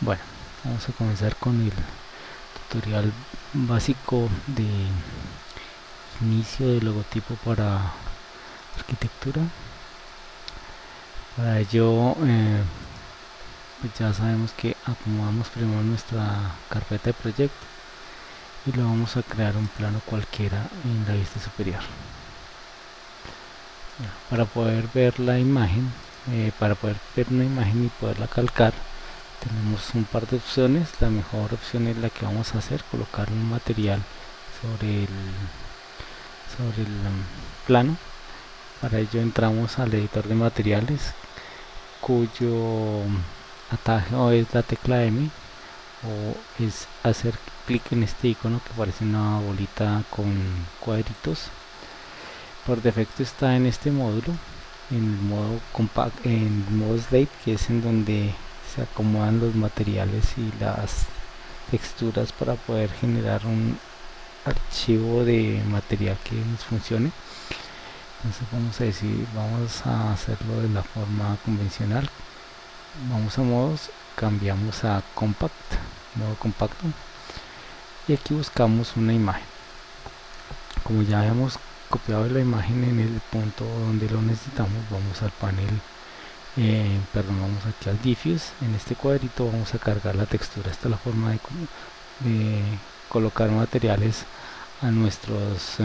Bueno, vamos a comenzar con el tutorial básico de inicio de logotipo para arquitectura. Para ello, pues ya sabemos que acomodamos primero nuestra carpeta de proyecto y lo vamos a crear un plano cualquiera en la vista superior. Para poder ver la imagen, para poder ver una imagen y poderla calcar, tenemos un par de opciones. La mejor opción es la que vamos a hacer, colocar un material sobre el plano. Para ello entramos al editor de materiales, cuyo atajo es la tecla M, o es hacer clic en este icono que parece una bolita con cuadritos. Por defecto está en este módulo, en el modo compact, en el modo slate, que es en donde se acomodan los materiales y las texturas para poder generar un archivo de material que nos funcione. Entonces vamos a hacerlo de la forma convencional. Vamos a modos, cambiamos a compact, modo compacto, y aquí buscamos una imagen. Como ya hemos copiado la imagen en el punto donde lo necesitamos, vamos al panel, vamos aquí al diffuse. En este cuadrito vamos a cargar la textura. Esta es la forma de colocar materiales a nuestros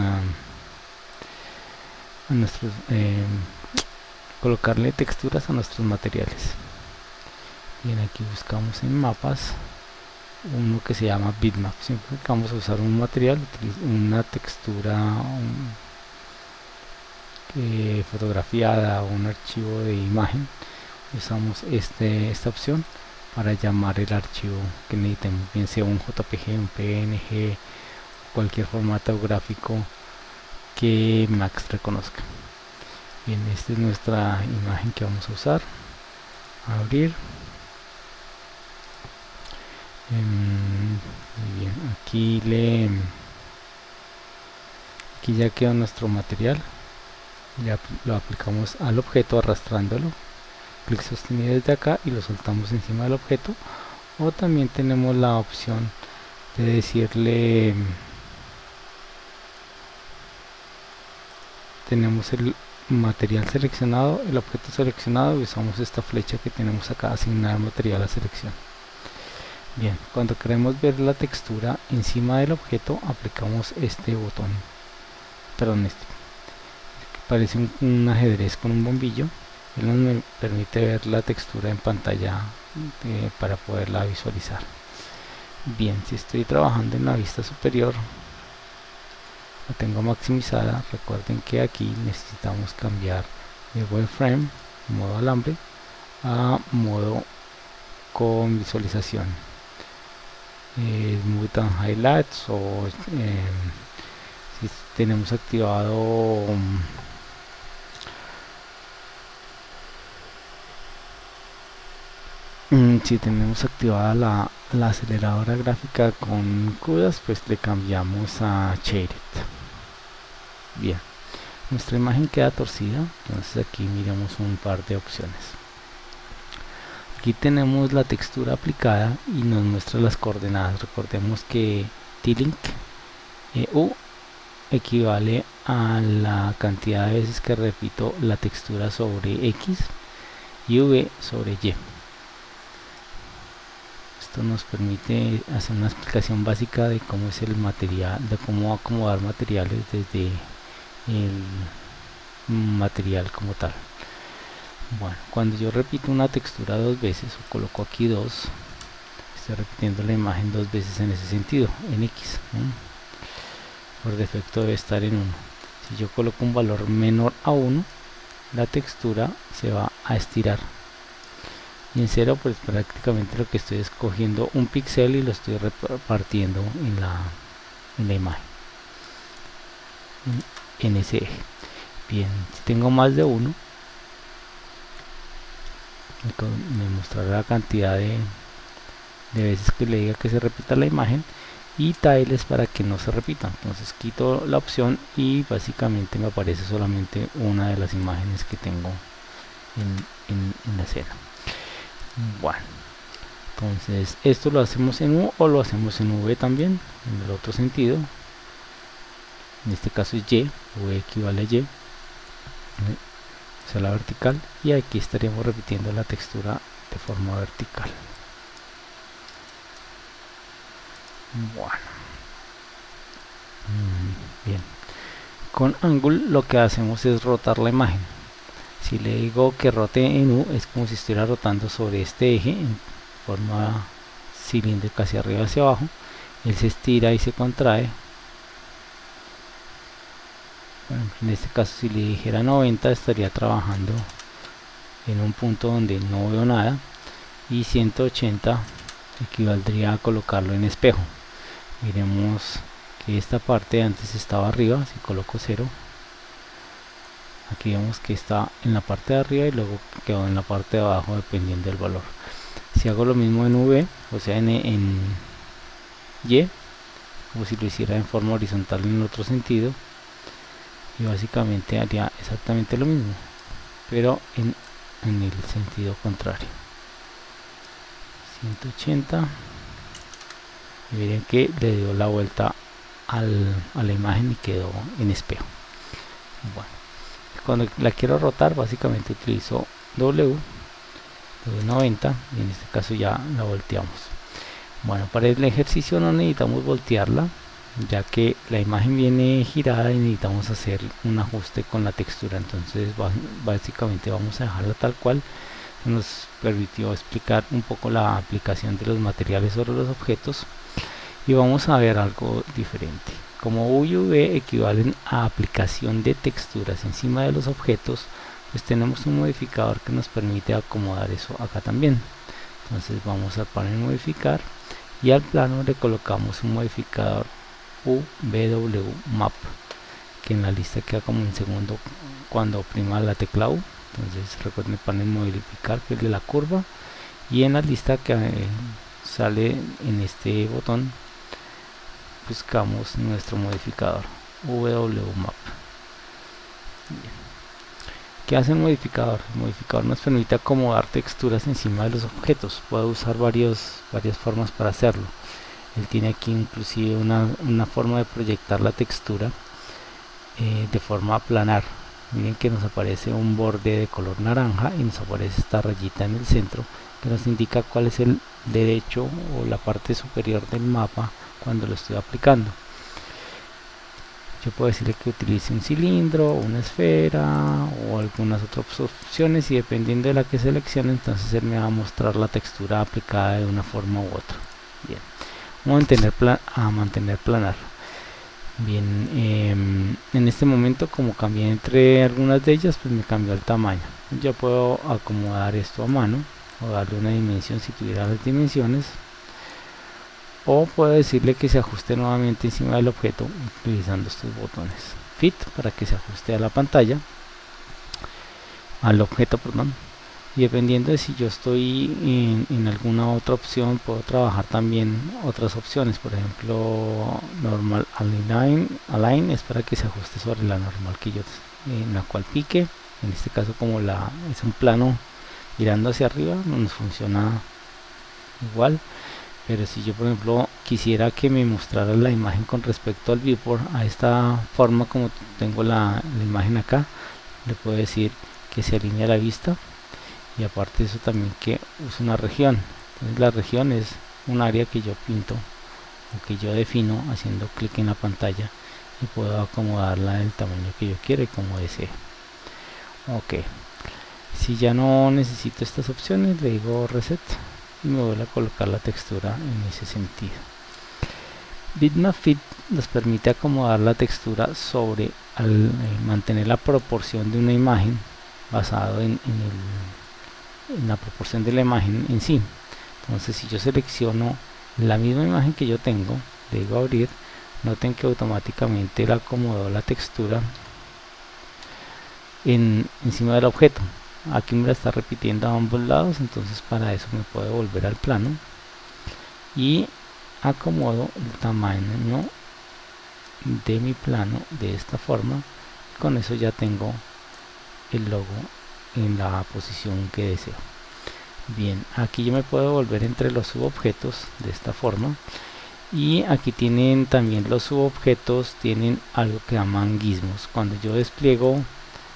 colocarle texturas a nuestros materiales. Bien, aquí buscamos en mapas uno que se llama bitmap. Siempre que vamos a usar un material, una textura fotografiada o un archivo de imagen, usamos esta opción para llamar el archivo que necesitemos, bien sea un JPG, un PNG, cualquier formato gráfico que Max reconozca. Bien, esta es nuestra imagen que vamos a usar. Abrir. Muy bien, aquí ya quedó nuestro material. Ya lo aplicamos al objeto arrastrándolo, clic sostenido desde acá y lo soltamos encima del objeto. O también tenemos la opción de decirle, tenemos el material seleccionado, el objeto seleccionado, y usamos esta flecha que tenemos acá, asignar material a selección. Bien, cuando queremos ver la textura encima del objeto, aplicamos este botón, perdón, este que parece un ajedrez con un bombillo. Él nos permite ver la textura en pantalla para poderla visualizar. Bien, si estoy trabajando en la vista superior, la tengo maximizada. Recuerden que aquí necesitamos cambiar de wireframe, modo alambre, a modo con visualización, Smooth and Highlights, o si tenemos activado si tenemos activada la aceleradora gráfica con CUDAs, pues le cambiamos a Shaded. Bien, nuestra imagen queda torcida, entonces aquí miramos un par de opciones. Aquí tenemos la textura aplicada y nos muestra las coordenadas. Recordemos que T-Link U equivale a la cantidad de veces que repito la textura sobre X y V sobre Y. Esto nos permite hacer una explicación básica de cómo es el material, de cómo acomodar materiales desde el material como tal. Bueno, cuando yo repito una textura dos veces, o coloco aquí 2, estoy repitiendo la imagen dos veces en ese sentido, en X, ¿no? Por defecto debe estar en 1. Si yo coloco un valor menor a 1, la textura se va a estirar. Y en 0, pues prácticamente lo que estoy escogiendo un píxel y lo estoy repartiendo en la imagen, en ese eje. Bien, si tengo más de 1, me mostrará la cantidad de veces que le diga que se repita la imagen, y tiles para que no se repita. Entonces quito la opción y básicamente me aparece solamente una de las imágenes que tengo en la escena. Bueno, Entonces esto lo hacemos en U o lo hacemos en V también, en el otro sentido. En este caso es Y, V equivale a Y, o sea la vertical, y aquí estaríamos repitiendo la textura de forma vertical. Bueno, bien, con Angle lo que hacemos es rotar la imagen. Si le digo que rote en U, es como si estuviera rotando sobre este eje en forma cilíndrica hacia arriba hacia abajo. Él se estira y se contrae. Bueno, en este caso, si le dijera 90, estaría trabajando en un punto donde no veo nada, y 180 equivaldría a colocarlo en espejo. Miremos que esta parte antes estaba arriba. Si coloco 0, aquí vemos que está en la parte de arriba y luego quedó en la parte de abajo dependiendo del valor. Si hago lo mismo en V, o sea en Y, como si lo hiciera en forma horizontal en el otro sentido, y básicamente haría exactamente lo mismo, pero en el sentido contrario. 180, y miren que le dio la vuelta a la imagen y quedó en espejo. Bueno, cuando la quiero rotar, básicamente utilizo W 90, y en este caso ya la volteamos. Bueno, para el ejercicio no necesitamos voltearla, ya que la imagen viene girada y necesitamos hacer un ajuste con la textura. Entonces básicamente vamos a dejarla tal cual. Nos permitió explicar un poco la aplicación de los materiales sobre los objetos, y vamos a ver algo diferente. Como U y V equivalen a aplicación de texturas encima de los objetos, pues tenemos un modificador que nos permite acomodar eso acá también. Entonces vamos al panel modificar, y al plano le colocamos un modificador UVW Map, que en la lista queda como en segundo cuando oprima la tecla U. Entonces recuerden el panel modificar, que es de la curva, y en la lista que sale en este botón buscamos nuestro modificador UVW Map. Bien. ¿Qué hace el modificador? El modificador nos permite acomodar texturas encima de los objetos. Puedo usar varias formas para hacerlo. Él tiene aquí inclusive una forma de proyectar la textura de forma planar. Miren que nos aparece un borde de color naranja y nos aparece esta rayita en el centro que nos indica cuál es el derecho o la parte superior del mapa cuando lo estoy aplicando. Yo puedo decirle que utilice un cilindro, una esfera o algunas otras opciones, y dependiendo de la que seleccione, entonces él me va a mostrar la textura aplicada de una forma u otra. Bien, vamos a mantener planar. Bien, en este momento, como cambié entre algunas de ellas, pues me cambió el tamaño. Yo puedo acomodar esto a mano o darle una dimensión si tuviera las dimensiones, o puedo decirle que se ajuste nuevamente encima del objeto utilizando estos botones Fit para que se ajuste a la pantalla, al objeto, perdón. Y dependiendo de si yo estoy en alguna otra opción, puedo trabajar también otras opciones. Por ejemplo, Normal Align es para que se ajuste sobre la normal que yo en la cual pique. En este caso, como es un plano mirando hacia arriba, no nos funciona igual. Pero si yo, por ejemplo, quisiera que me mostrara la imagen con respecto al viewport, a esta forma como tengo la imagen acá, le puedo decir que se alinee a la vista, y aparte de eso también que use una región. Entonces la región es un área que yo pinto o que yo defino haciendo clic en la pantalla, y puedo acomodarla del tamaño que yo quiera y como desee. Ok, si ya no necesito estas opciones, le digo reset y me vuelve a colocar la textura en ese sentido. Bitmap Fit nos permite acomodar la textura sobre al mantener la proporción de una imagen basado en la proporción de la imagen en sí. Entonces, si yo selecciono la misma imagen que yo tengo, le digo abrir, noten que automáticamente la acomodó la textura encima del objeto. Aquí me la está repitiendo a ambos lados, entonces para eso me puedo volver al plano y acomodo el tamaño de mi plano de esta forma. Con eso ya tengo el logo en la posición que deseo. Bien, aquí yo me puedo volver entre los subobjetos de esta forma, y aquí tienen también los subobjetos, tienen algo que llaman gizmos. Cuando yo despliego,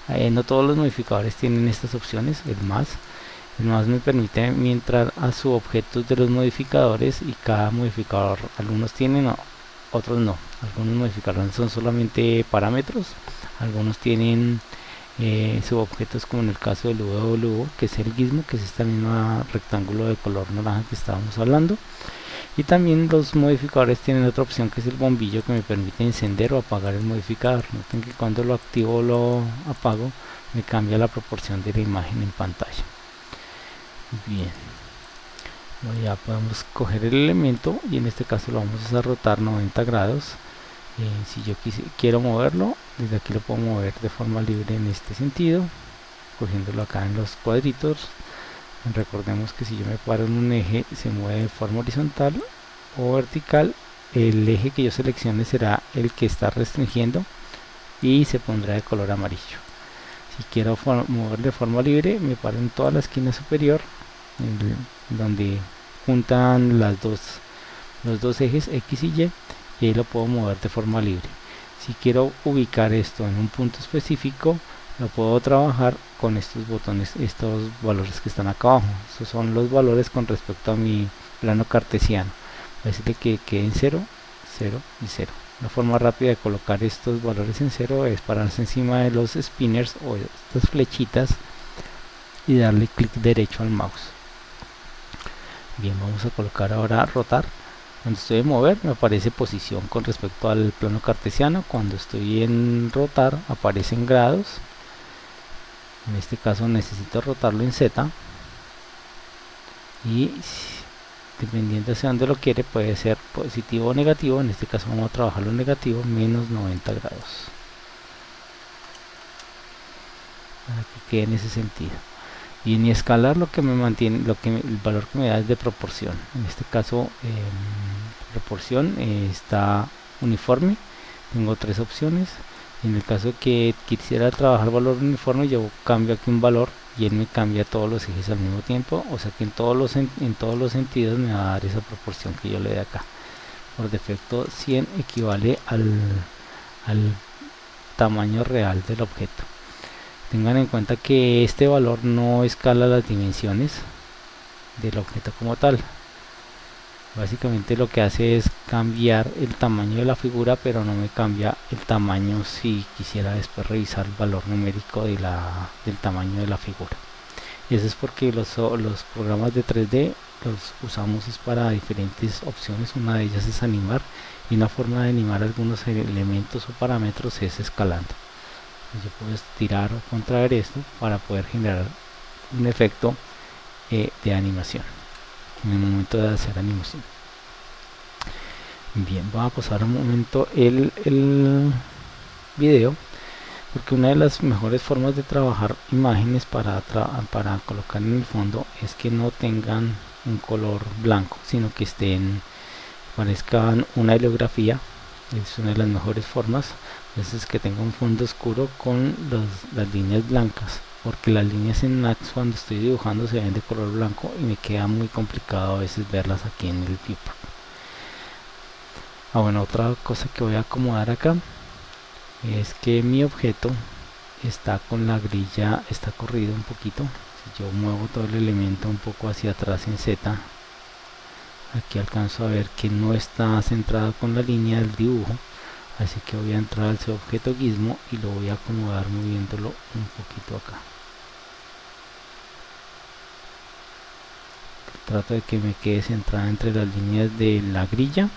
no todos los modificadores tienen estas opciones. El más me permite entrar a subobjetos de los modificadores, y cada modificador, algunos tienen, otros no. Algunos modificadores son solamente parámetros, algunos tienen subobjetos, como en el caso del WW, que es el gizmo, que es este mismo rectángulo de color naranja que estábamos hablando. Y también los modificadores tienen otra opción, que es el bombillo, que me permite encender o apagar el modificador. Noten que cuando lo activo o lo apago, me cambia la proporción de la imagen en pantalla. Bien, ya podemos coger el elemento, y en este caso lo vamos a rotar 90 grados. Si yo quiero moverlo, desde aquí lo puedo mover de forma libre en este sentido, cogiéndolo acá en los cuadritos. Recordemos que si yo me paro en un eje, se mueve de forma horizontal o vertical. El eje que yo seleccione será el que está restringiendo y se pondrá de color amarillo. Si quiero mover de forma libre, me paro en toda la esquina superior, donde juntan los dos ejes X y Y, y ahí lo puedo mover de forma libre. Si quiero ubicar esto en un punto específico, lo puedo trabajar con estos botones, estos valores que están acá abajo. Estos son los valores con respecto a mi plano cartesiano. Voy a decirle que quede en 0, 0 y 0. La forma rápida de colocar estos valores en 0 es pararse encima de los spinners o estas flechitas y darle clic derecho al mouse. Bien, vamos a colocar ahora rotar. Cuando estoy en mover, me aparece posición con respecto al plano cartesiano. Cuando estoy en rotar, aparece en grados. En este caso necesito rotarlo en Z, y dependiendo hacia donde lo quiere, puede ser positivo o negativo. En este caso vamos a trabajarlo en negativo, menos 90 grados, para que quede en ese sentido. Y en mi escalar, lo que me mantiene, el valor que me da es de proporción. En este caso, proporción está uniforme. Tengo tres opciones. En el caso que quisiera trabajar valor uniforme, yo cambio aquí un valor y él me cambia todos los ejes al mismo tiempo, o sea que en todos los sentidos me va a dar esa proporción que yo le dé acá. Por defecto 100 equivale al tamaño real del objeto. Tengan en cuenta que este valor no escala las dimensiones del objeto como tal. Básicamente lo que hace es cambiar el tamaño de la figura, pero no me cambia el tamaño si quisiera después revisar el valor numérico del tamaño de la figura. Y eso es porque los programas de 3D los usamos es para diferentes opciones. Una de ellas es animar, y una forma de animar algunos elementos o parámetros es escalando. Yo puedo estirar o contraer esto para poder generar un efecto de animación en el momento de hacer animación. Bien, voy a pasar un momento el video, porque una de las mejores formas de trabajar imágenes para colocar en el fondo es que no tengan un color blanco, sino que parezcan una heliografía. Es una de las mejores formas. Es que tenga un fondo oscuro con las líneas blancas, porque las líneas en Max, cuando estoy dibujando, se ven de color blanco y me queda muy complicado a veces verlas aquí en el viewport. Bueno, otra cosa que voy a acomodar acá es que mi objeto está con la grilla, está corrido un poquito. Si yo muevo todo el elemento un poco hacia atrás en Z, aquí alcanzo a ver que no está centrado con la línea del dibujo. Así que voy a entrar al subobjeto gizmo y lo voy a acomodar moviéndolo un poquito acá. Trato de que me quede centrada entre las líneas de la grilla,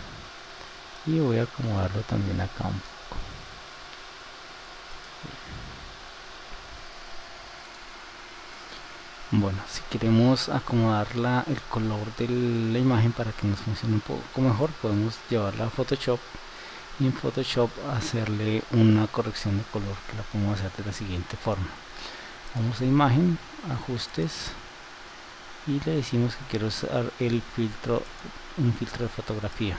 y voy a acomodarlo también acá un poco. Bueno, si queremos acomodar el color de la imagen para que nos funcione un poco mejor, podemos llevarla a Photoshop, y en Photoshop hacerle una corrección de color, que la podemos hacer de la siguiente forma. Vamos a imagen, ajustes, y le decimos que quiero usar un filtro de fotografía.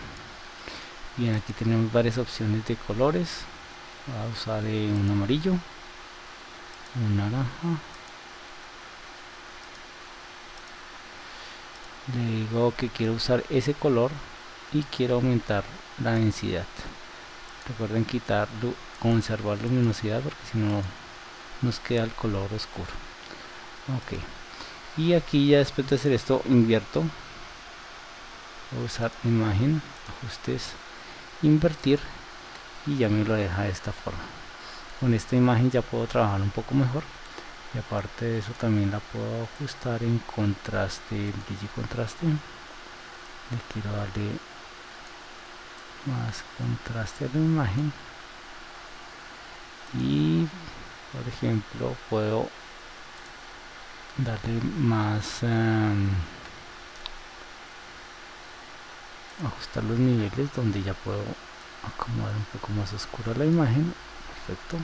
Bien, aquí tenemos varias opciones de colores. Voy a usar un amarillo, un naranja, le digo que quiero usar ese color y quiero aumentar la densidad. Recuerden conservar luminosidad, porque si no nos queda el color oscuro. Ok, y aquí ya después de hacer esto invierto. Voy a usar imagen, ajustes, invertir, y ya me lo deja de esta forma. Con esta imagen ya puedo trabajar un poco mejor, y aparte de eso también la puedo ajustar en contraste, brillo y contraste. Le quiero darle más contraste a la imagen, y por ejemplo puedo darle más, ajustar los niveles, donde ya puedo acomodar un poco más oscura la imagen. Perfecto,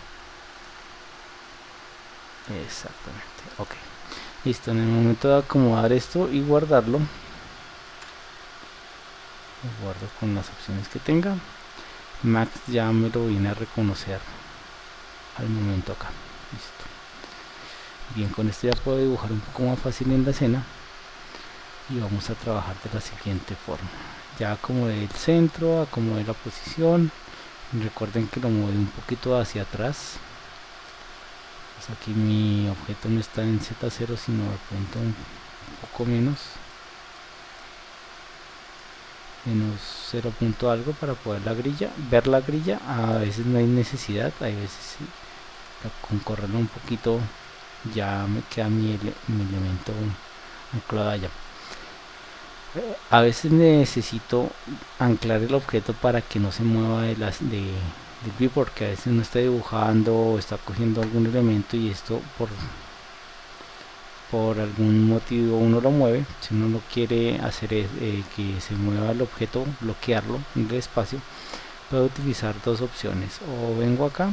exactamente. Ok, listo. En el momento de acomodar esto y guardarlo, lo guardo con las opciones que tenga. Max ya me lo viene a reconocer al momento acá. Listo. Bien, con esto ya puedo dibujar un poco más fácil en la escena, y vamos a trabajar de la siguiente forma. Ya acomodé el centro, acomodé la posición. Recuerden que lo moví un poquito hacia atrás. Pues aquí mi objeto no está en Z0, sino de pronto un poco menos 0 punto algo, para poder ver la grilla. A veces no hay necesidad, hay veces sí, con correrlo un poquito ya me queda mi elemento anclado allá. A veces necesito anclar el objeto para que no se mueva del view, porque a veces no está dibujando o está cogiendo algún elemento, y esto por algún motivo uno lo mueve. Si uno no quiere hacer que se mueva el objeto, bloquearlo en el espacio, puedo utilizar dos opciones. O vengo acá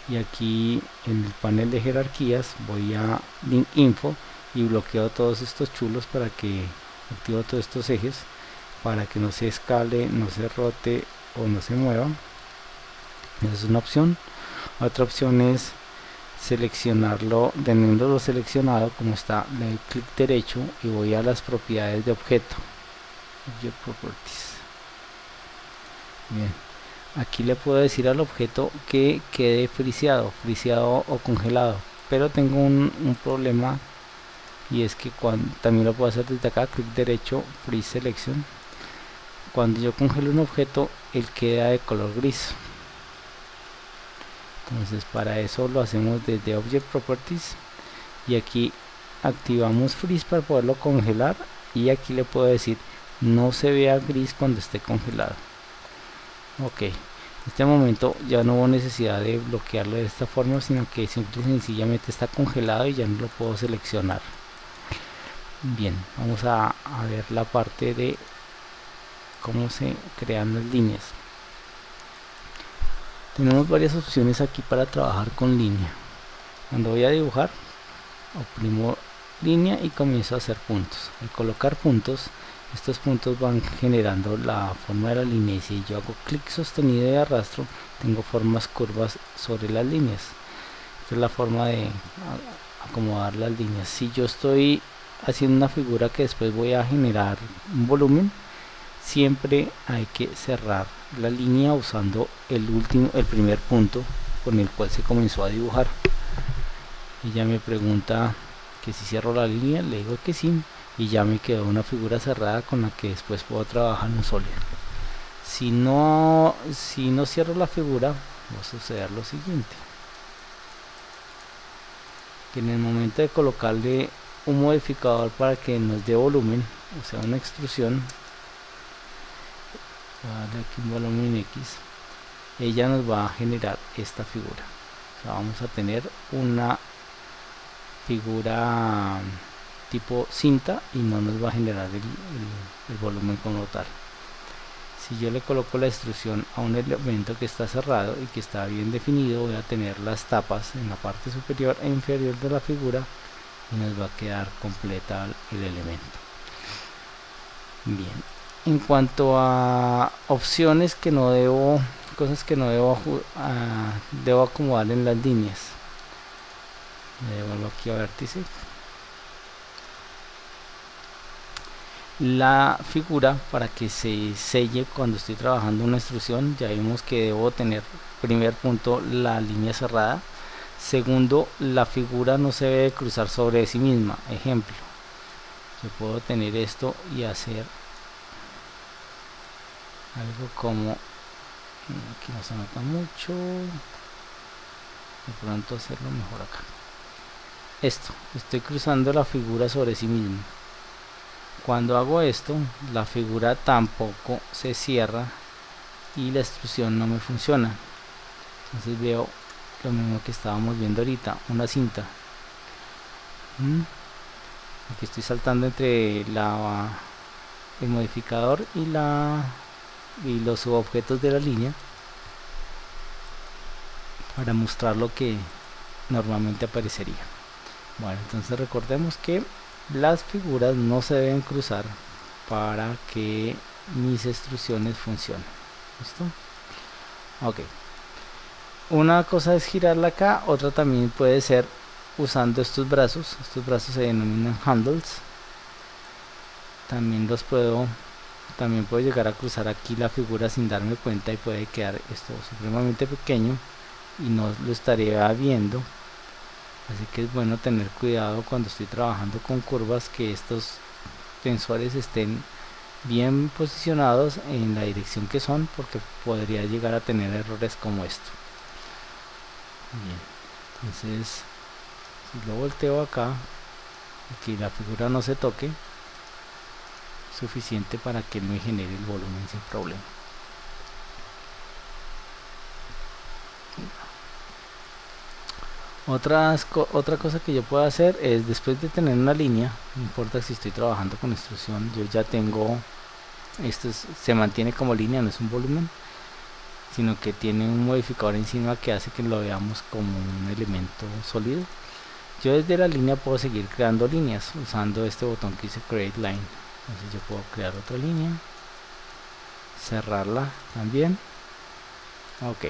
y aquí en el panel de jerarquías voy a link info y bloqueo todos estos chulos, para que activo todos estos ejes para que no se escale, no se rote o no se mueva. Esa es una opción. Otra opción es seleccionarlo. Teniéndolo seleccionado como está, le doy clic derecho y voy a las propiedades de objeto, Object Properties. Bien, aquí le puedo decir al objeto que quede friseado o congelado, pero tengo un problema, y es que también lo puedo hacer desde acá, clic derecho, Freeze Selection. Cuando yo congelo un objeto, él queda de color gris. Entonces para eso lo hacemos desde Object Properties, y aquí activamos Freeze para poderlo congelar, y aquí le puedo decir no se vea gris cuando esté congelado. Ok, en este momento ya no hubo necesidad de bloquearlo de esta forma, sino que simple y sencillamente está congelado y ya no lo puedo seleccionar. Bien, vamos a ver la parte de cómo se crean las líneas. Tenemos varias opciones aquí para trabajar con línea. Cuando voy a dibujar, oprimo línea y comienzo a hacer puntos. Al colocar puntos, estos puntos van generando la forma de la línea, y si yo hago clic sostenido y arrastro, tengo formas curvas sobre las líneas. Esta es la forma de acomodar las líneas. Si yo estoy haciendo una figura que después voy a generar un volumen, siempre hay que cerrar la línea usando el primer punto con el cual se comenzó a dibujar. Ella me pregunta que si cierro la línea, le digo que sí, y ya me quedó una figura cerrada con la que después puedo trabajar en Solid. Si no cierro la figura, va a suceder lo siguiente: que en el momento de colocarle un modificador para que nos dé volumen, o sea una extrusión, voy a darle aquí un volumen X, ella nos va a generar esta figura. O sea, vamos a tener una figura tipo cinta y no nos va a generar el volumen como tal. Si yo le coloco la extrusión a un elemento que está cerrado y que está bien definido, voy a tener las tapas en la parte superior e inferior de la figura, y nos va a quedar completa el elemento. Bien, en cuanto a opciones que no debo, cosas que no debo acomodar en las líneas, le devuelvo aquí a vértice. la figura para que se selle cuando estoy trabajando una extrusión. Ya vimos que debo tener, primer punto, la línea cerrada. Segundo, la figura no se debe cruzar sobre sí misma. Ejemplo, yo puedo tener esto y hacer algo como, aquí no se nota mucho, de pronto hacerlo mejor acá. Esto, estoy cruzando la figura sobre sí misma. Cuando hago esto, la figura tampoco se cierra y la extrusión no me funciona. Entonces veo lo mismo que estábamos viendo ahorita, una cinta. Aquí estoy saltando entre el modificador y los subobjetos de la línea para mostrar lo que normalmente aparecería. Bueno, entonces recordemos que las figuras no se deben cruzar para que mis extrusiones funcionen. ¿Listo? Ok. Una cosa es girarla acá, otra también puede ser usando estos brazos. Estos brazos se denominan handles. También puedo llegar a cruzar aquí la figura sin darme cuenta y puede quedar esto supremamente pequeño y no lo estaría viendo. Así que es bueno tener cuidado cuando estoy trabajando con curvas, que estos tensores estén bien posicionados en la dirección que son, porque podría llegar a tener errores como esto. Bien, entonces si lo volteo acá y que la figura no se toque, suficiente para que me genere el volumen sin problema. Otra cosa que yo puedo hacer es, después de tener una línea, no importa si estoy trabajando con extrusión, yo ya tengo, se mantiene como línea, no es un volumen, sino que tiene un modificador encima que hace que lo veamos como un elemento sólido. Yo desde la línea puedo seguir creando líneas usando este botón que dice Create Line. Entonces yo puedo crear otra línea, cerrarla también. Ok.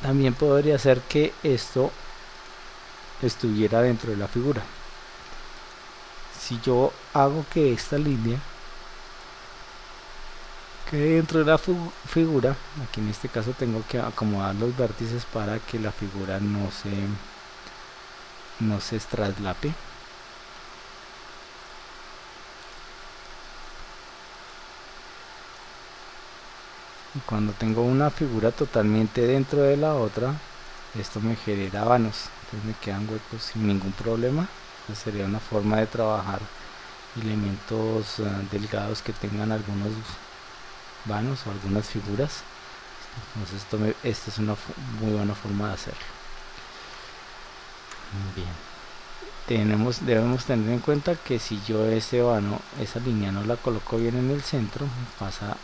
También podría hacer que esto estuviera dentro de la figura. Si yo hago que esta línea quede dentro de la figura, aquí en este caso tengo que acomodar los vértices para que la figura no se traslape. Y cuando tengo una figura totalmente dentro de la otra, esto me genera vanos, entonces me quedan huecos sin ningún problema. Esa sería una forma de trabajar elementos delgados que tengan algunos vanos o algunas figuras. Entonces esta es una muy buena forma de hacerlo. Bien, debemos tener en cuenta que si yo esa línea no la coloco bien en el centro, pasa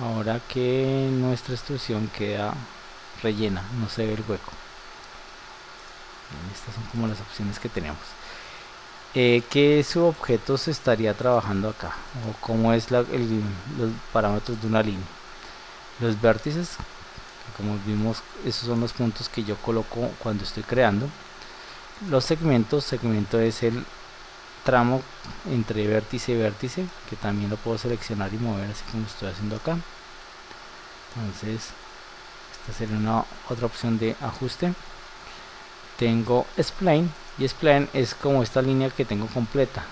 ahora que nuestra extrusión queda rellena, no se ve el hueco. Bien, estas son como las opciones que tenemos. ¿Qué subobjetos estaría trabajando acá? ¿O cómo es los parámetros de una línea? Los vértices, como vimos, esos son los puntos que yo coloco cuando estoy creando. Los segmentos, segmento es el tramo entre vértice y vértice, que también lo puedo seleccionar y mover así como estoy haciendo acá. Entonces esta sería otra opción de ajuste. Tengo spline, y spline es como esta línea que tengo completa.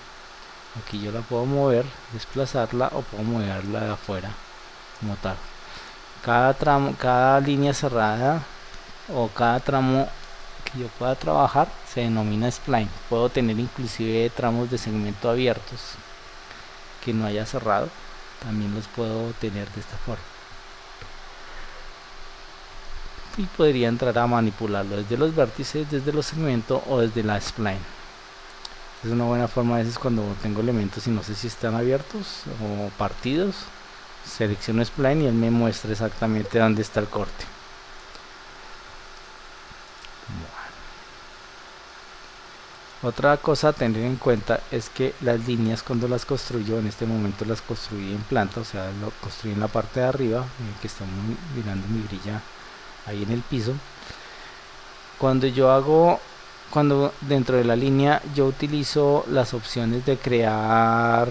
Aquí yo la puedo mover, desplazarla, o puedo moverla de afuera como tal. Cada línea cerrada o cada tramo que yo pueda trabajar se denomina spline. Puedo tener inclusive tramos de segmento abiertos que no haya cerrado, también los puedo tener de esta forma, y podría entrar a manipularlo desde los vértices, desde los segmentos o desde la spline. Es una buena forma a veces cuando tengo elementos y no sé si están abiertos o partidos, selecciono spline y él me muestra exactamente dónde está el corte. Otra cosa a tener en cuenta es que las líneas, cuando las construyo, en este momento las construí en planta, o sea, lo construí en la parte de arriba, que estamos mirando mi grilla ahí en el piso. Cuando dentro de la línea yo utilizo las opciones de crear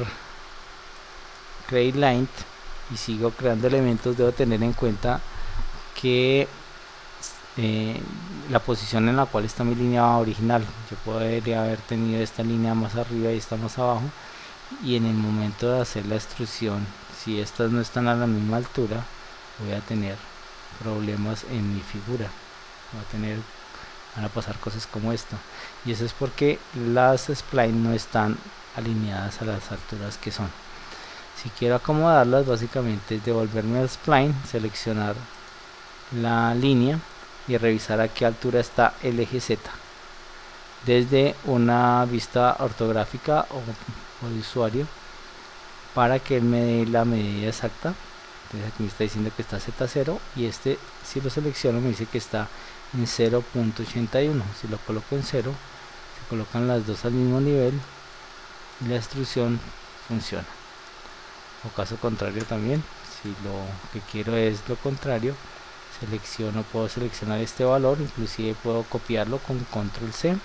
create line y sigo creando elementos, debo tener en cuenta que la posición en la cual está mi línea original. Yo podría haber tenido esta línea más arriba y esta más abajo, y en el momento de hacer la extrusión, si estas no están a la misma altura, voy a tener problemas en mi figura. Van a pasar cosas como esto, y eso es porque las splines no están alineadas a las alturas que son. Si quiero acomodarlas, básicamente es devolverme al spline, seleccionar la línea y revisar a qué altura está el eje Z desde una vista ortográfica o de usuario, para que él me dé la medida exacta. Entonces aquí me está diciendo que está Z0, y si lo selecciono me dice que está en 0.81. si lo coloco en 0, se colocan las dos al mismo nivel y la extrusión funciona. O caso contrario también, si lo que quiero es lo contrario, puedo seleccionar este valor, inclusive puedo copiarlo con control C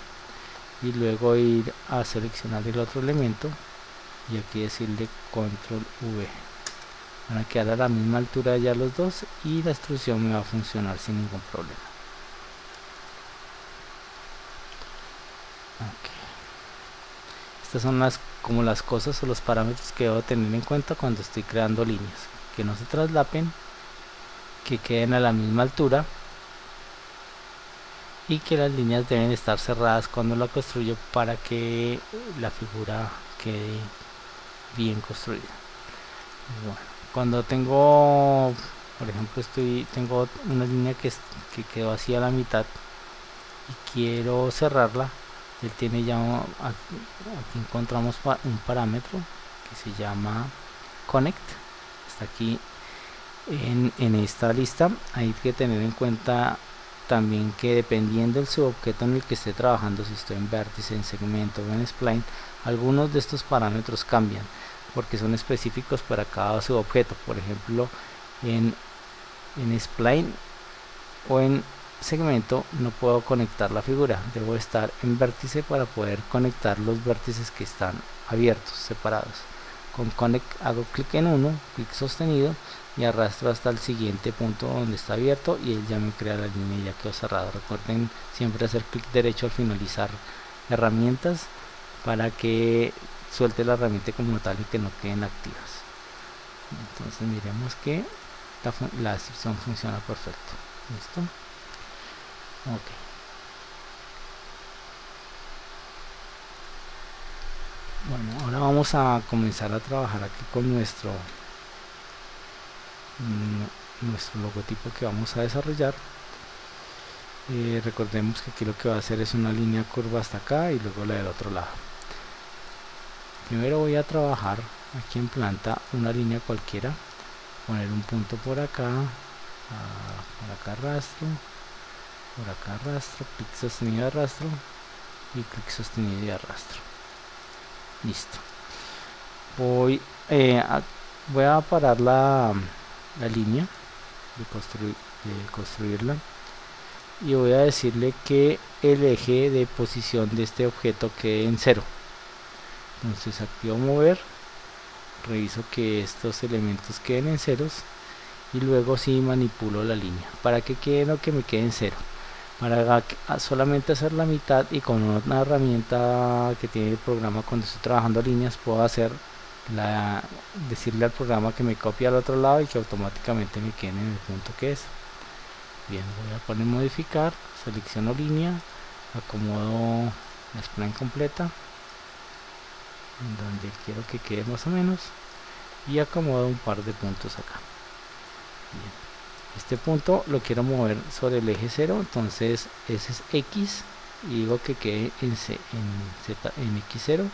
y luego ir a seleccionar el otro elemento y aquí decirle control V. Van a quedar a la misma altura ya los dos y la extrusión me va a funcionar sin ningún problema. Estas son como las cosas o los parámetros que debo tener en cuenta cuando estoy creando líneas: que no se traslapen, que queden a la misma altura, y que las líneas deben estar cerradas cuando la construyo para que la figura quede bien construida. Bueno, cuando tengo, por ejemplo, tengo una línea que quedó así a la mitad y quiero cerrarla, él tiene ya aquí encontramos un parámetro que se llama connect. Está aquí en esta lista. Hay que tener en cuenta también que dependiendo del subobjeto en el que esté trabajando, si estoy en vértice, en segmento o en spline, algunos de estos parámetros cambian porque son específicos para cada subobjeto. Por ejemplo, en spline o en segmento no puedo conectar la figura, debo estar en vértice para poder conectar los vértices que están abiertos, separados. Con connect hago clic en uno, clic sostenido, y arrastro hasta el siguiente punto donde está abierto y él ya me crea la línea y ya quedó cerrado. Recuerden siempre hacer clic derecho al finalizar herramientas para que suelte la herramienta como tal y que no queden activas. Entonces miremos que la extrusión funciona perfecto. ¿Listo? Ok. Bueno, ahora vamos a comenzar a trabajar aquí con nuestro logotipo que vamos a desarrollar. Recordemos que aquí lo que va a hacer es una línea curva hasta acá y luego la del otro lado. Primero voy a trabajar aquí en planta una línea cualquiera, poner un punto por acá, por acá arrastro, por acá arrastro, clic sostenido de arrastro y clic sostenido de arrastro. Listo. Voy a parar la línea de construirla y voy a decirle que el eje de posición de este objeto quede en 0. Entonces activo mover, reviso que estos elementos queden en ceros y luego sí manipulo la línea para que quede lo que me quede en 0. Para solamente hacer la mitad, y con una herramienta que tiene el programa cuando estoy trabajando líneas, puedo decirle al programa que me copie al otro lado y que automáticamente me quede en el punto que es. Bien, voy a poner modificar, selecciono línea, acomodo la spline completa donde quiero que quede más o menos y acomodo un par de puntos acá. Bien. Este punto lo quiero mover sobre el eje 0, entonces ese es X y digo que quede en X0,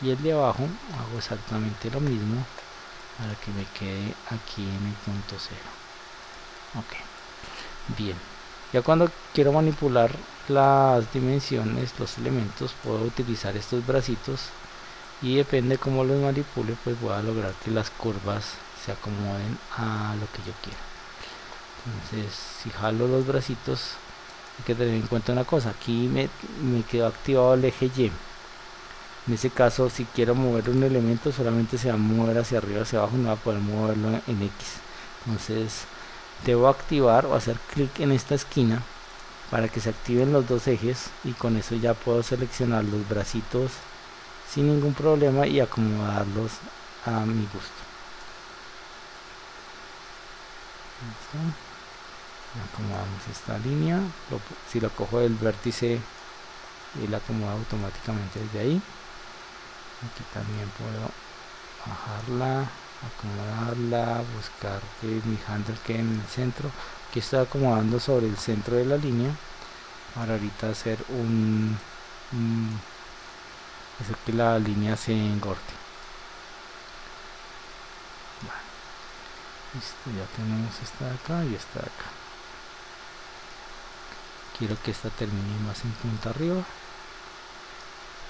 y el de abajo hago exactamente lo mismo para que me quede aquí en el punto 0. Ok, bien, ya cuando quiero manipular las dimensiones, los elementos, puedo utilizar estos bracitos y depende cómo los manipule, pues voy a lograr que las curvas se acomoden a lo que yo quiero. Entonces si jalo los bracitos, hay que tener en cuenta una cosa: aquí me quedó activado el eje Y. En ese caso, si quiero mover un elemento, solamente se va a mover hacia arriba, hacia abajo, no va a poder moverlo en X. Entonces debo activar o hacer clic en esta esquina para que se activen los dos ejes, y con eso ya puedo seleccionar los bracitos sin ningún problema y acomodarlos a mi gusto. ¿Listo? Acomodamos esta línea, si lo cojo del vértice y la acomoda automáticamente desde ahí. Aquí también puedo bajarla, acomodarla, buscar que mi handle quede en el centro. Aquí estoy acomodando sobre el centro de la línea para ahorita hacer hacer que la línea se engorde. Bueno, listo, ya tenemos esta de acá y esta de acá. Quiero que esta termine más en punta arriba.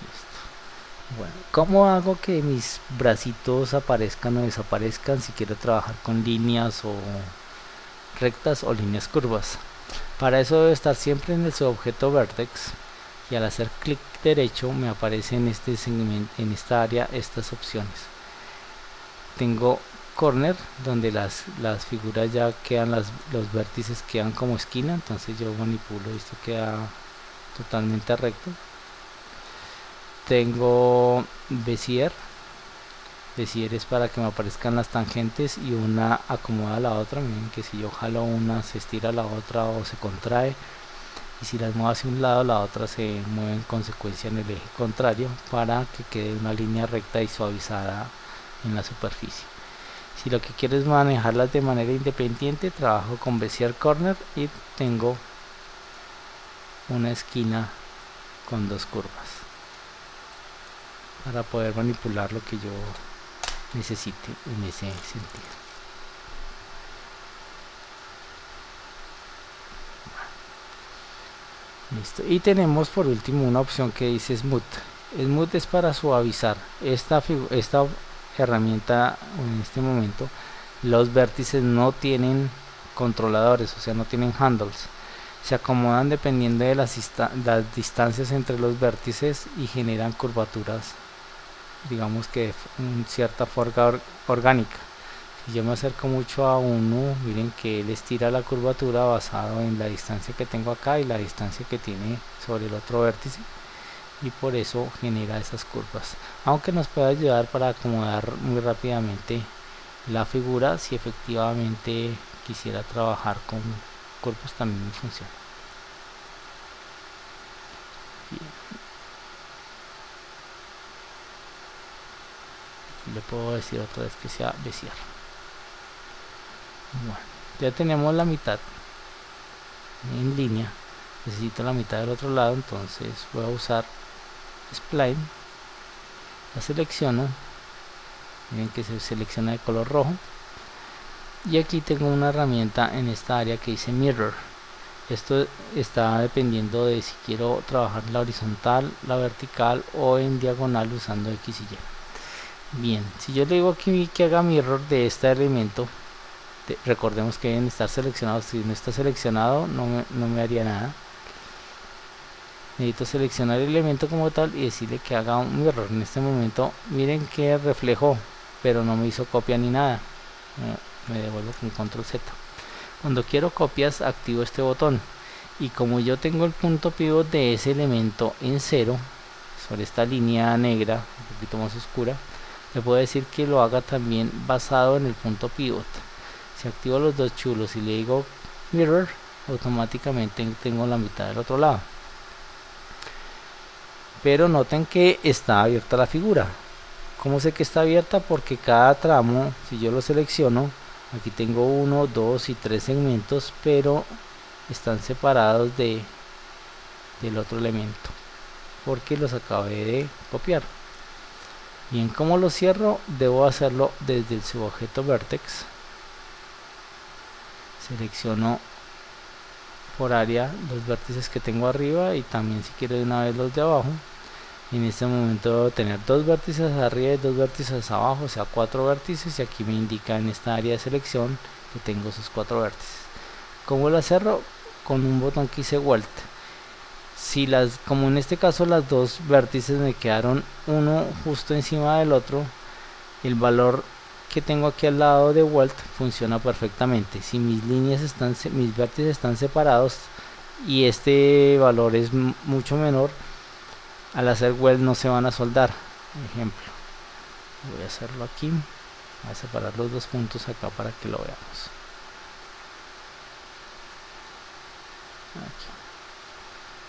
Listo. Bueno, ¿cómo hago que mis bracitos aparezcan o desaparezcan si quiero trabajar con líneas o rectas o líneas curvas? Para eso debe estar siempre en el subobjeto vertex, y al hacer clic derecho me aparece en este segmento, en esta área, estas opciones. Tengo corner, donde las figuras ya quedan, los vértices quedan como esquina, entonces yo manipulo y esto queda totalmente recto. Tengo Bezier. Bezier es para que me aparezcan las tangentes y una acomoda a la otra. Miren que si yo jalo una se estira la otra o se contrae, y si las muevo hacia un lado la otra se mueve en consecuencia en el eje contrario, para que quede una línea recta y suavizada en la superficie. Si lo que quiero es manejarlas de manera independiente, trabajo con Bezier Corner y tengo una esquina con dos curvas para poder manipular lo que yo necesite en ese sentido. Listo. Y tenemos por último una opción que dice Smooth. Smooth es para suavizar. Esta herramienta en este momento, los vértices no tienen controladores, o sea, no tienen handles. Se acomodan dependiendo de las distancias entre los vértices y generan curvaturas, digamos que en cierta forma orgánica. Si yo me acerco mucho a uno, miren que él estira la curvatura basado en la distancia que tengo acá y la distancia que tiene sobre el otro vértice, y por eso genera esas curvas, aunque nos puede ayudar para acomodar muy rápidamente la figura. Si efectivamente quisiera trabajar con cuerpos también funciona bien. Le puedo decir otra vez que sea Bezier. Bueno, ya tenemos la mitad en línea, necesito la mitad del otro lado, entonces voy a usar Spline, la selecciono, miren que se selecciona de color rojo, y aquí tengo una herramienta en esta área que dice Mirror. Esto está dependiendo de si quiero trabajar la horizontal, la vertical o en diagonal usando X y Y. Bien, si yo le digo aquí que haga mirror de este elemento, recordemos que deben estar seleccionados. Si no está seleccionado no me haría nada. Necesito seleccionar el elemento como tal y decirle que haga un mirror. En este momento miren que reflejó, pero no me hizo copia ni nada. Me devuelvo con control Z. Cuando quiero copias activo este botón, y como yo tengo el punto pivot de ese elemento en 0 sobre esta línea negra un poquito más oscura, le puedo decir que lo haga también basado en el punto pivot. Si activo los dos chulos y le digo mirror, automáticamente tengo la mitad del otro lado. Pero noten que está abierta la figura. ¿Cómo sé que está abierta? Porque cada tramo, si yo lo selecciono, aquí tengo 1, 2 y 3 segmentos, pero están separados del otro elemento, porque los acabé de copiar. Bien, ¿cómo lo cierro? Debo hacerlo desde el subobjeto vertex. Selecciono por área los vértices que tengo arriba y también, si quiero, de una vez los de abajo. En este momento debo tener dos vértices arriba y dos vértices abajo, o sea 4 vértices, y aquí me indica en esta área de selección que tengo esos 4 vértices. ¿Cómo lo cierro? Con un botón que dice Welt. Si como en este caso las dos vértices me quedaron uno justo encima del otro, el valor que tengo aquí al lado de Welt funciona perfectamente. Si mis mis vértices están separados y este valor es mucho menor, al hacer Welt no se van a soldar. Ejemplo, voy a hacerlo aquí, voy a separar los dos puntos acá para que lo veamos. Aquí.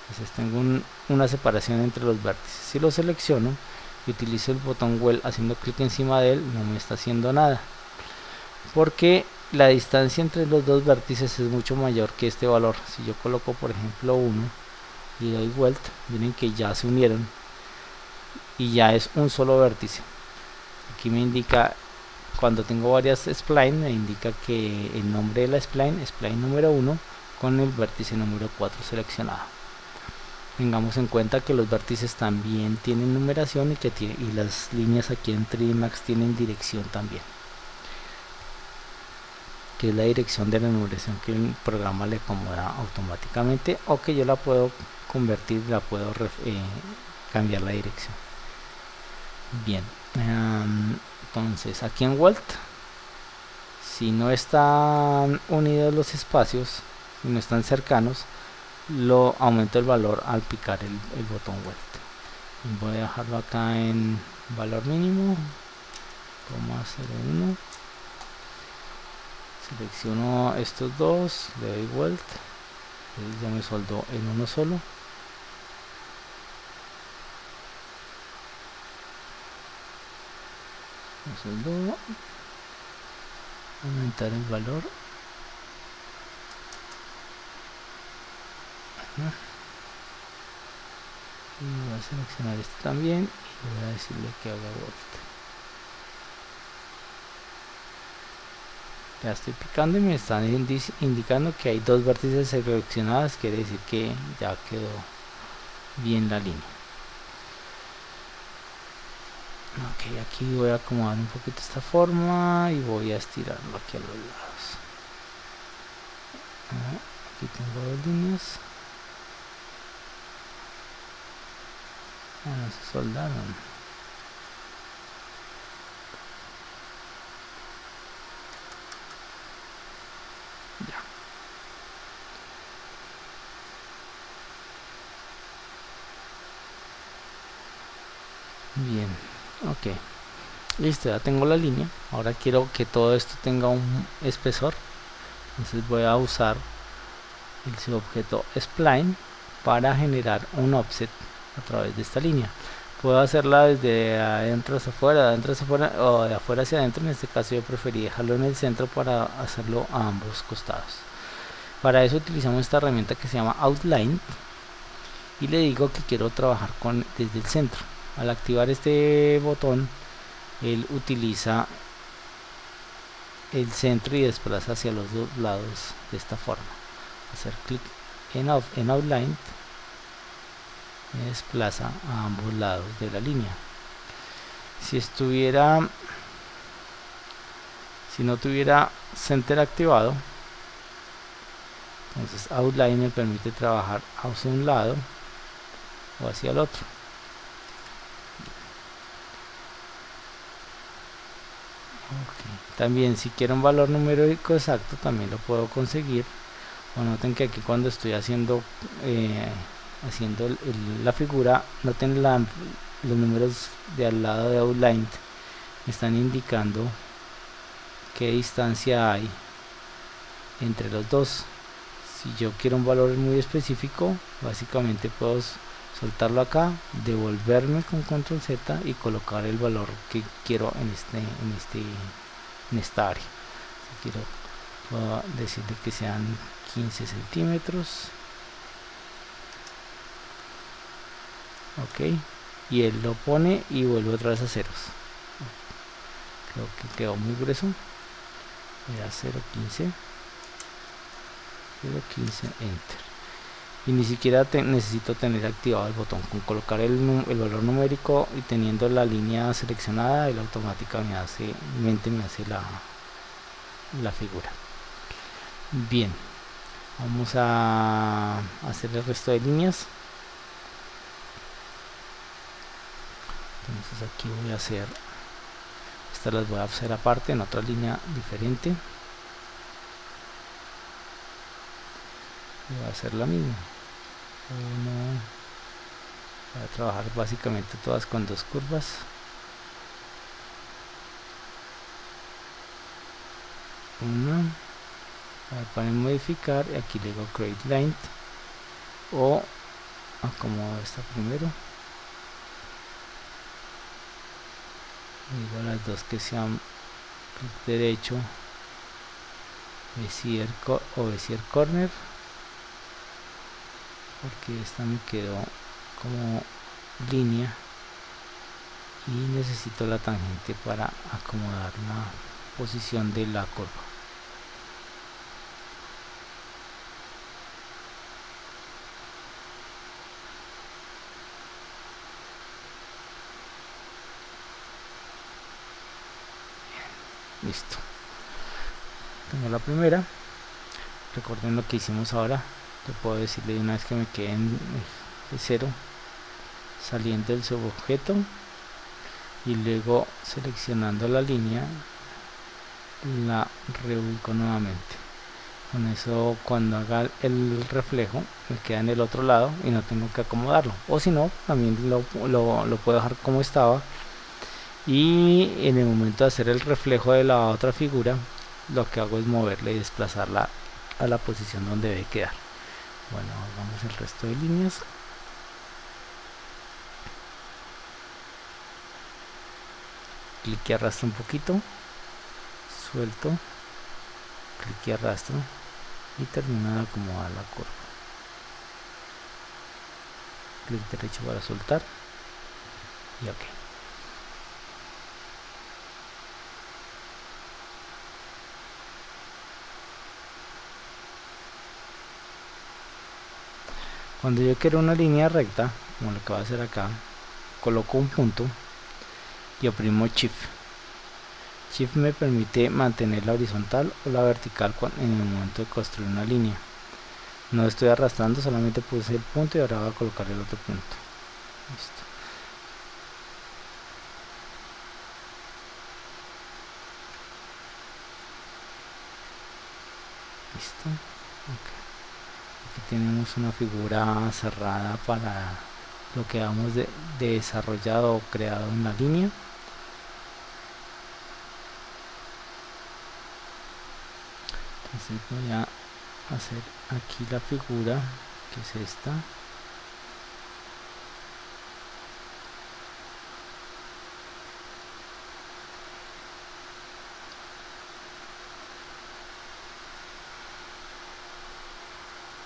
Entonces tengo una separación entre los vértices. Si lo selecciono y utilizo el botón Weld haciendo clic encima de él, no me está haciendo nada, porque la distancia entre los dos vértices es mucho mayor que este valor. Si yo coloco por ejemplo 1 y doy Weld, miren que ya se unieron y ya es un solo vértice. Aquí me indica, cuando tengo varias splines, me indica que el nombre de la spline, spline número 1, con el vértice número 4 seleccionado. Tengamos en cuenta que los vértices también tienen numeración y las líneas aquí en 3D Max tienen dirección también, que es la dirección de la numeración que el programa le acomoda automáticamente, o que yo la puedo convertir, la puedo cambiar la dirección. Bien, entonces aquí en Welt, si no están unidos los espacios, si no están cercanos, lo aumento el valor al picar el botón Welt. Voy a dejarlo acá en valor mínimo, 0,01. Selecciono estos dos, le doy Welt, ya me soldó en uno solo. Me soldó, aumentar el valor. Y voy a seleccionar este también y voy a decirle que haga Welt. Ya estoy picando y me están indicando que hay dos vértices seleccionadas, quiere decir que ya quedó bien la línea. Ok, aquí voy a acomodar un poquito esta forma y voy a estirarlo aquí a los lados. Aquí tengo dos líneas. No se soldaron. Ya. Bien, ok, listo, ya tengo la línea. Ahora quiero que todo esto tenga un espesor, entonces voy a usar el subobjeto spline para generar un offset a través de esta línea. Puedo hacerla desde adentro hacia afuera, o de afuera hacia adentro. En este caso yo preferí dejarlo en el centro para hacerlo a ambos costados. Para eso utilizamos esta herramienta que se llama Outline y le digo que quiero trabajar desde el centro. Al activar este botón, él utiliza el centro y desplaza hacia los dos lados de esta forma. Hacer clic en Outline me desplaza a ambos lados de la línea. Si no tuviera Center activado, entonces Outline me permite trabajar hacia un lado o hacia el otro. Okay. También si quiero un valor numérico exacto también lo puedo conseguir. O noten que aquí cuando estoy haciendo la figura, noten los números de al lado de Outline me están indicando qué distancia hay entre los dos. Si yo quiero un valor muy específico, básicamente puedo soltarlo acá, devolverme con control Z y colocar el valor que quiero en esta área. Si quiero, puedo decirle que sean 15 centímetros. Ok, y él lo pone y vuelve otra vez a ceros. Creo que quedó muy grueso. Era 0.15, 0.15, enter. Y ni siquiera necesito tener activado el botón. Con colocar el valor numérico y teniendo la línea seleccionada, él automáticamente me hace la figura. Bien, vamos a hacer el resto de líneas. Entonces aquí voy a hacer, estas las voy a hacer aparte en otra línea diferente, y voy a hacer la misma. Voy a trabajar básicamente todas con dos curvas. Una, para modificar, y aquí le digo create line, o acomodo esta primero, digo las dos que sean clic derecho, Bezier o Bezier corner, porque esta me quedó como línea y necesito la tangente para acomodar la posición de la curva. Listo, tengo la primera. Recuerden lo que hicimos ahora, yo puedo decirle de una vez que me quede en 0 saliendo del subobjeto y luego seleccionando la línea la reubico nuevamente. Con eso, cuando haga el reflejo me queda en el otro lado y no tengo que acomodarlo, o si no, también lo puedo dejar como estaba, y en el momento de hacer el reflejo de la otra figura lo que hago es moverla y desplazarla a la posición donde debe quedar. Bueno, hagamos el resto de líneas. Clic y arrastro un poquito, suelto, clic y arrastro y termino de acomodar la curva. Clic derecho para soltar y ok. Cuando yo quiero una línea recta, como lo que voy a hacer acá, coloco un punto y oprimo Shift. Shift me permite mantener la horizontal o la vertical en el momento de construir una línea. No estoy arrastrando, solamente puse el punto y ahora voy a colocar el otro punto. Listo. Listo. Okay. Aquí tenemos una figura cerrada para lo que hemos de desarrollado o creado en la línea. Entonces voy a hacer aquí la figura, que es esta.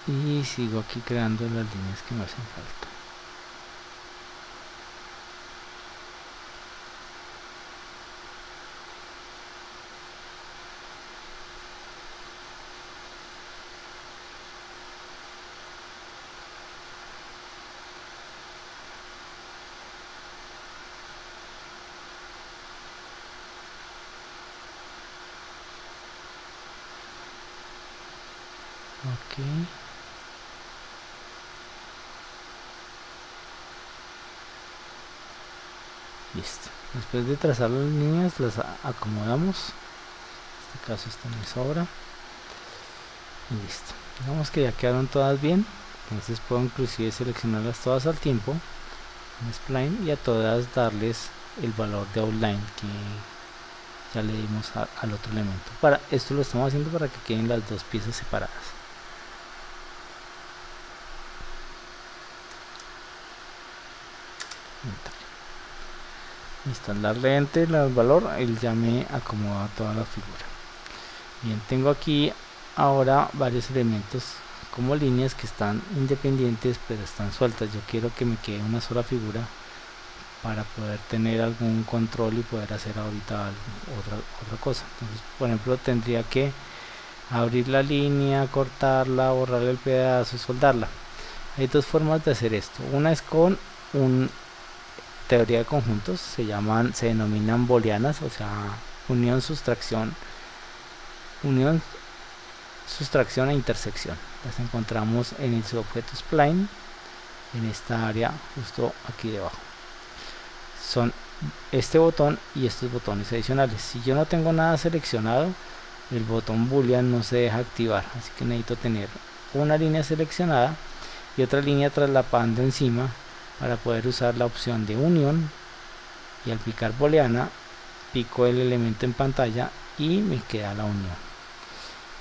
Y sigo aquí creando las líneas que me hacen falta. Ok. Listo. Después de trazar las líneas las acomodamos. En este caso esta me sobra. Y listo. Digamos que ya quedaron todas bien. Entonces puedo inclusive seleccionarlas todas al tiempo en Spline y a todas darles el valor de outline que ya le dimos al otro elemento. Para esto lo estamos haciendo para que queden las dos piezas separadas. Listo, al darle enter al valor, él ya me acomoda toda la figura. Bien, tengo aquí ahora varios elementos como líneas que están independientes pero están sueltas. Yo quiero que me quede una sola figura para poder tener algún control y poder hacer ahorita otra cosa. Entonces, por ejemplo, tendría que abrir la línea, cortarla, borrar el pedazo y soldarla. Hay dos formas de hacer esto. Una es con un teoría de conjuntos, se denominan booleanas, o sea, unión, sustracción e intersección. Las encontramos en el subobjeto spline, en esta área justo aquí debajo. Son este botón y estos botones adicionales. Si yo no tengo nada seleccionado, el botón boolean no se deja activar, así que necesito tener una línea seleccionada y otra línea traslapando encima para poder usar la opción de unión, y al picar booleana pico el elemento en pantalla y me queda la unión.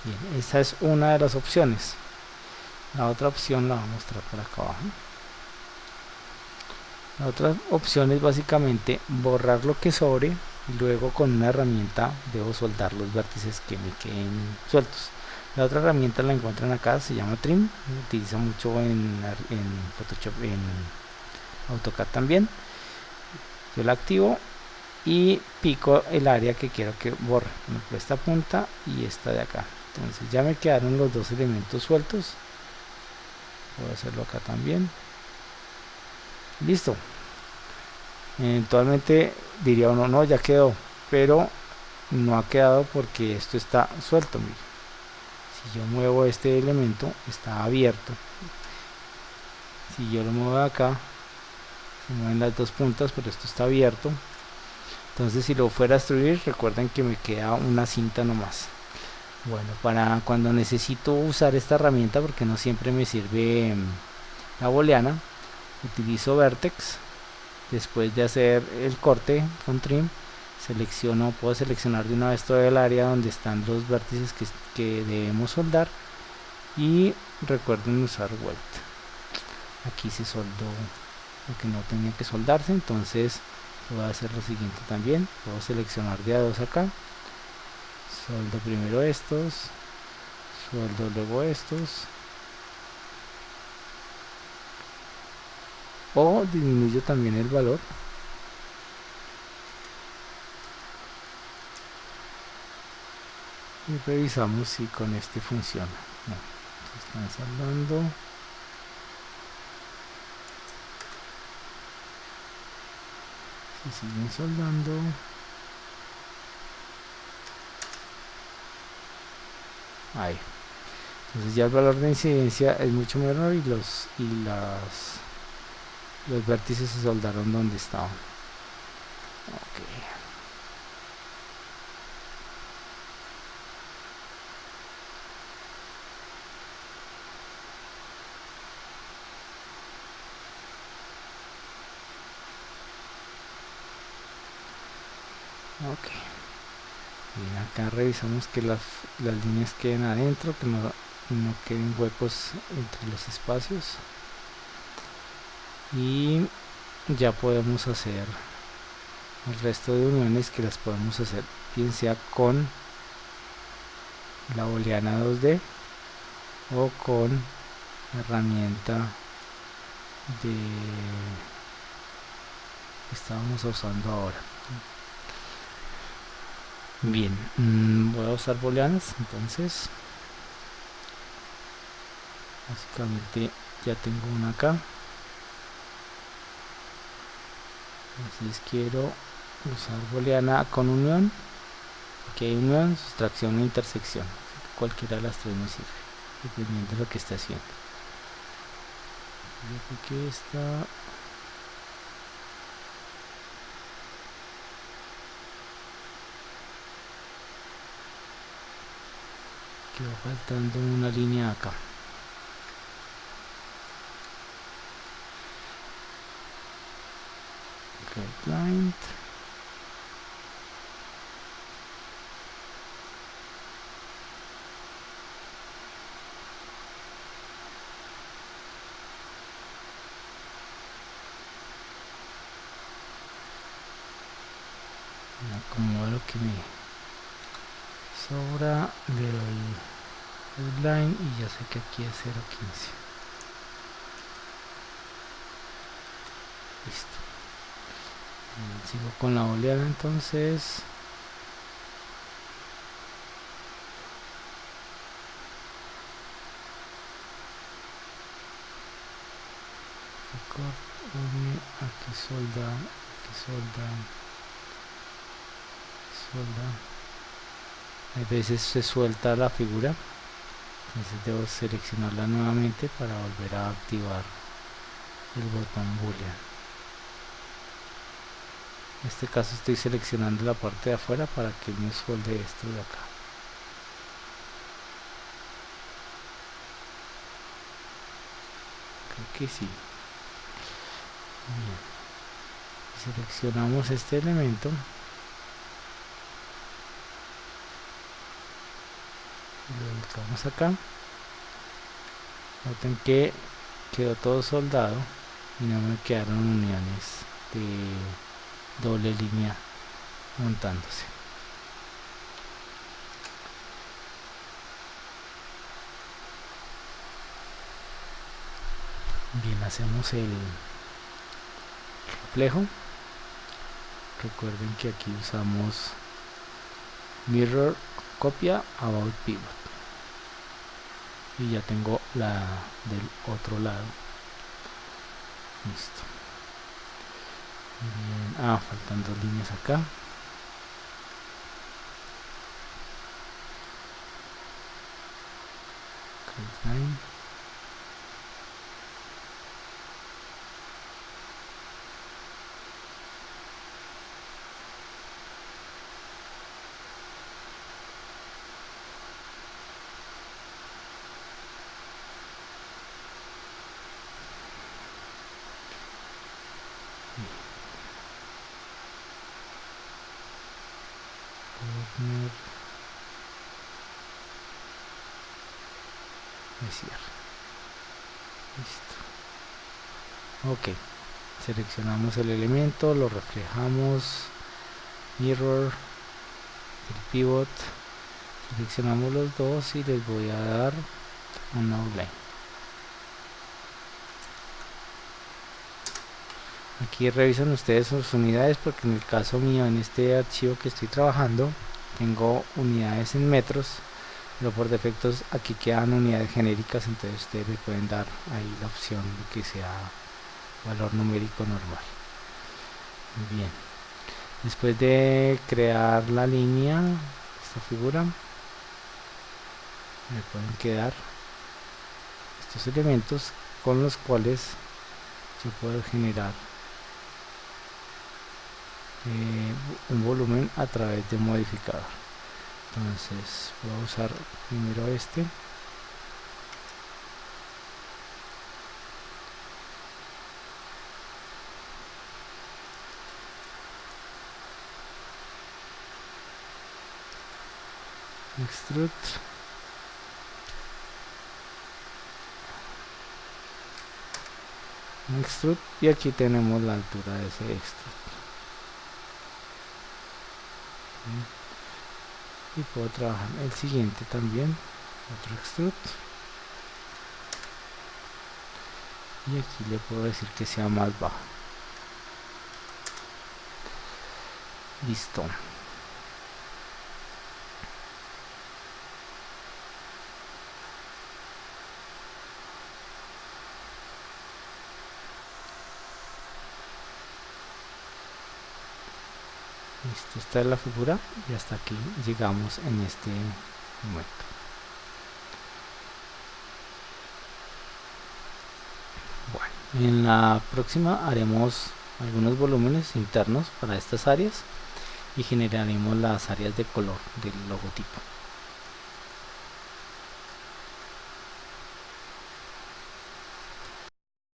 Bien, esa es una de las opciones. La otra opción la voy a mostrar por acá abajo. La otra opción es básicamente borrar lo que sobre y luego con una herramienta debo soldar los vértices que me queden sueltos. La otra herramienta la encuentran acá, se llama Trim, se utiliza mucho en Photoshop, en AutoCAD también. Yo la activo y pico el área que quiero que borre, esta punta y esta de acá. Entonces ya me quedaron los dos elementos sueltos. Voy a hacerlo acá también. Listo. Eventualmente diría uno, no, ya quedó, pero no ha quedado porque esto está suelto. Mire. Si yo muevo este elemento, está abierto. Si yo lo muevo de acá, se mueven las dos puntas, pero esto está abierto. Entonces si lo fuera a extruir, recuerden que me queda una cinta nomás. Bueno, para cuando necesito usar esta herramienta, porque no siempre me sirve la booleana, utilizo Vertex. Después de hacer el corte con Trim, puedo seleccionar de una vez todo el área donde están los vértices que debemos soldar, y recuerden usar Weld. Aquí se soldó lo que no tenía que soldarse, entonces voy a hacer lo siguiente también. Puedo seleccionar de a dos acá, soldo primero estos, sueldo luego estos, o disminuyo también el valor y revisamos si con este funciona. No, se están soldando. Se siguen soldando. Ahí. Entonces ya el valor de incidencia es mucho menor y los vértices se soldaron donde estaban. Okay. Ok. Bien, acá revisamos que las líneas queden adentro, que no queden huecos entre los espacios, y ya podemos hacer el resto de uniones, que las podemos hacer bien sea con la booleana 2D o con la herramienta de que estábamos usando ahora. Bien, voy a usar booleanas, entonces básicamente ya tengo una acá. Entonces quiero usar booleana con unión. Aquí hay unión, sustracción e intersección. Cualquiera de las tres me sirve, dependiendo de lo que esté haciendo. Yo creo que esta quedó faltando una línea acá. Client. Acomodo lo que me sobra, le doy line y ya sé que aquí es 0.15. Listo. Sigo con la oleada entonces. Aquí solda, a veces se suelta la figura, entonces debo seleccionarla nuevamente para volver a activar el botón boolean. En este caso estoy seleccionando la parte de afuera para que me solde esto de acá. Creo que sí. Bien. Seleccionamos este elemento. Lo ubicamos acá. Noten que quedó todo soldado y no me quedaron uniones de doble línea montándose. Bien, hacemos el reflejo. Recuerden que aquí usamos mirror copia about pivot y ya tengo la del otro lado. Listo. Bien. Faltan dos líneas acá. Create line. Listo. Ok, seleccionamos el elemento, lo reflejamos, mirror, el pivot, seleccionamos los dos y les voy a dar un outline. Aquí revisan ustedes sus unidades, porque en el caso mío, en este archivo que estoy trabajando, tengo unidades en metros, pero por defectos aquí quedan unidades genéricas, entonces ustedes le pueden dar ahí la opción de que sea valor numérico normal. Bien, después de crear la línea, esta figura, me pueden quedar estos elementos con los cuales yo puedo generar un volumen a través de un modificador. Entonces voy a usar primero este. Extrude. Extrude, y aquí tenemos la altura de ese extrude. Y puedo trabajar el siguiente también, otro extrude, y aquí le puedo decir que sea más bajo. Listo. Listo, esta es la figura y hasta aquí llegamos en este momento. Bueno, en la próxima haremos algunos volúmenes internos para estas áreas y generaremos las áreas de color del logotipo.